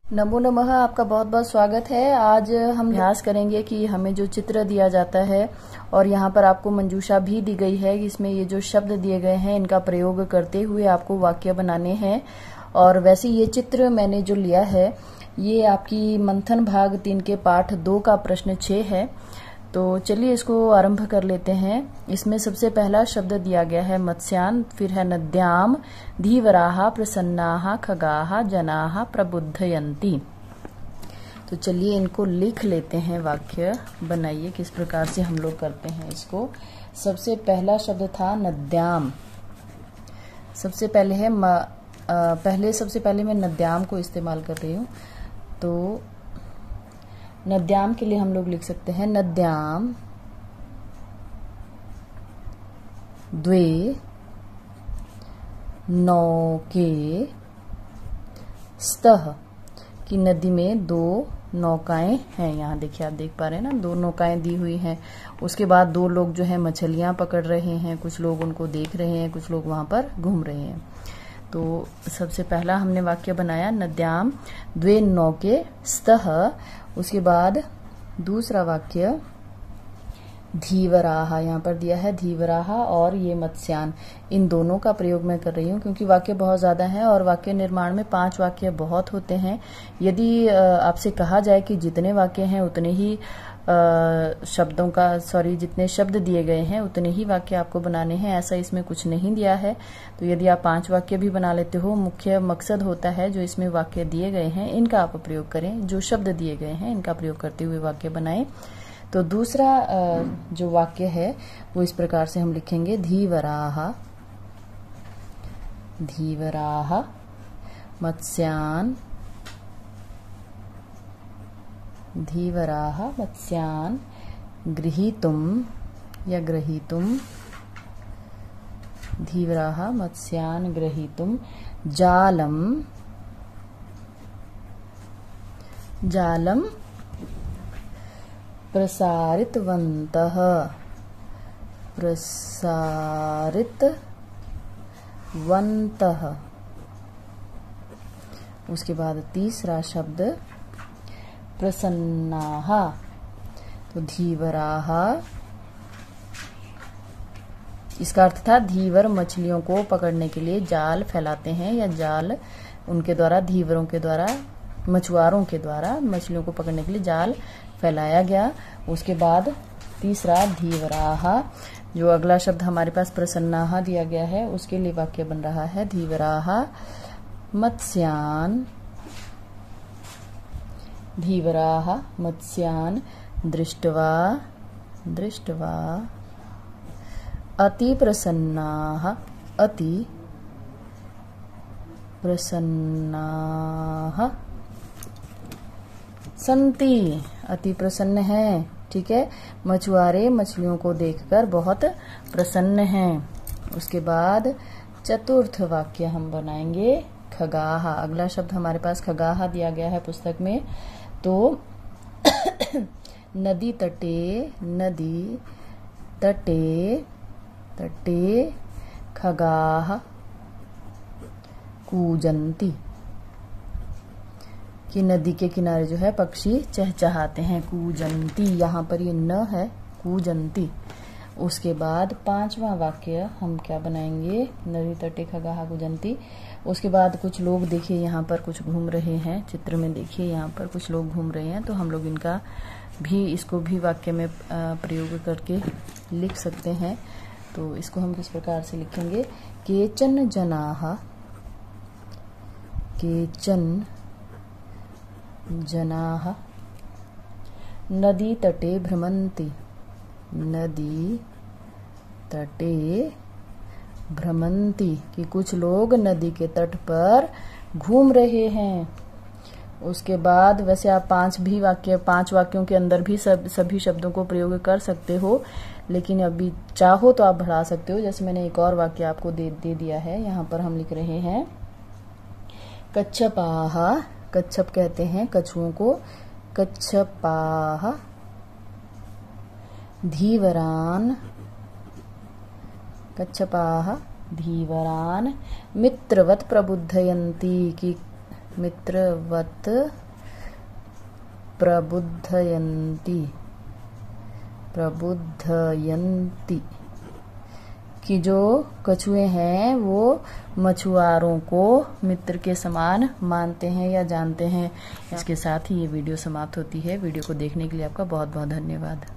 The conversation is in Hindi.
नमो नमः। आपका बहुत बहुत स्वागत है। आज हम अभ्यास करेंगे कि हमें जो चित्र दिया जाता है और यहाँ पर आपको मंजूषा भी दी गई है, इसमें ये जो शब्द दिए गए हैं इनका प्रयोग करते हुए आपको वाक्य बनाने हैं। और वैसे ये चित्र मैंने जो लिया है ये आपकी मंथन भाग 3 के पाठ 2 का प्रश्न 6 है। तो चलिए इसको आरंभ कर लेते हैं। इसमें सबसे पहला शब्द दिया गया है मत्स्यान, फिर है नद्याम, धीवराहा, प्रसन्नाहा, खगाहा, जनाहा, प्रबुद्धयन्ति। तो चलिए इनको लिख लेते हैं, वाक्य बनाइए किस प्रकार से हम लोग करते हैं इसको। सबसे पहला शब्द था नद्याम। सबसे पहले है सबसे पहले मैं नद्याम को इस्तेमाल कर रही हूँ। तो नद्याम के लिए हम लोग लिख सकते हैं नद्याम द्वे नौके स्तः, कि नदी में 2 नौकाएं हैं। यहाँ देखिए, आप देख पा रहे हैं ना, 2 नौकाएं दी हुई हैं। उसके बाद 2 लोग जो है मछलियां पकड़ रहे हैं, कुछ लोग उनको देख रहे हैं, कुछ लोग वहां पर घूम रहे हैं। तो सबसे पहला हमने वाक्य बनाया नद्याम द्वे नौके स्तः। उसके बाद दूसरा वाक्य धीवराहा, यहाँ पर दिया है धीवराहा और ये मत्स्यान, इन दोनों का प्रयोग मैं कर रही हूँ क्योंकि वाक्य बहुत ज्यादा है और वाक्य निर्माण में 5 वाक्य बहुत होते हैं। यदि आपसे कहा जाए कि जितने वाक्य हैं उतने ही जितने शब्द दिए गए हैं उतने ही वाक्य आपको बनाने हैं, ऐसा इसमें कुछ नहीं दिया है। तो यदि आप 5 वाक्य भी बना लेते हो, मुख्य मकसद होता है जो इसमें वाक्य दिए गए हैं इनका आप प्रयोग करें, जो शब्द दिए गए हैं इनका प्रयोग करते हुए वाक्य बनाएं। तो दूसरा जो वाक्य है वो इस प्रकार से हम लिखेंगे धीवराहा, धीवराहा मत्स्यान, धीवराहा मत्स्यान गृहीतुम या ग्रहीतुम, धीवराहा मत्स्यान गृहीतुम जालम, जालम प्रसारितवन्तः, प्रसारितवन्तः। उसके बाद तीसरा शब्द प्रसन्नाहा। तो धीवराहा, इसका अर्थ था धीवर मछलियों को पकड़ने के लिए जाल फैलाते हैं, या जाल उनके द्वारा, धीवरों के द्वारा, मछुआरों के द्वारा मछलियों को पकड़ने के लिए जाल फैलाया गया। उसके बाद तीसरा धीवराहा, जो अगला शब्द हमारे पास प्रसन्नाहा दिया गया है उसके लिए वाक्य बन रहा है धीवराहा मत्स्यान, धीवराहा मत्स्यान दृष्ट्वा, दृष्ट्वा अति प्रसन्नाः, अति प्रसन्नाः संति, अति प्रसन्न है। ठीक है, मछुआरे मछलियों को देखकर बहुत प्रसन्न हैं। उसके बाद चतुर्थ वाक्य हम बनाएंगे खगाहा। अगला शब्द हमारे पास खगाहा दिया गया है पुस्तक में। तो नदी तटे, नदी तटे, तटे खगाह कूजंती, कि नदी के किनारे जो है पक्षी चहचहाते हैं। कूजंती, यहाँ पर ये न है, कूजंती। उसके बाद 5वां वाक्य हम क्या बनाएंगे, नदी तटे खगाहा कूजंती। उसके बाद कुछ लोग देखिए यहाँ पर कुछ घूम रहे हैं, चित्र में देखिए यहाँ पर कुछ लोग घूम रहे हैं। तो हम लोग इनका भी, इसको भी वाक्य में प्रयोग करके लिख सकते हैं। तो इसको हम किस प्रकार से लिखेंगे, केचन जनाः, केचन जनाः नदी तटे भ्रमन्ति, नदी तटे भ्रमन्ति, कि कुछ लोग नदी के तट पर घूम रहे हैं। उसके बाद वैसे आप 5 वाक्यों के अंदर भी सभी शब्दों को प्रयोग कर सकते हो, लेकिन अभी चाहो तो आप बढ़ा सकते हो। जैसे मैंने एक और वाक्य आपको दे दिया है, यहाँ पर हम लिख रहे हैं कच्छपाहा, कच्छप कहते हैं कछुओं को, कच्छपाहा धीवरान, कच्छपाः धीवरान मित्रवत प्रबुद्धयन्ति, कि मित्रवत प्रबुद्धयन्ति कि जो कछुए हैं वो मछुआरों को मित्र के समान मानते हैं या जानते हैं। इसके साथ ही ये वीडियो समाप्त होती है। वीडियो को देखने के लिए आपका बहुत बहुत धन्यवाद।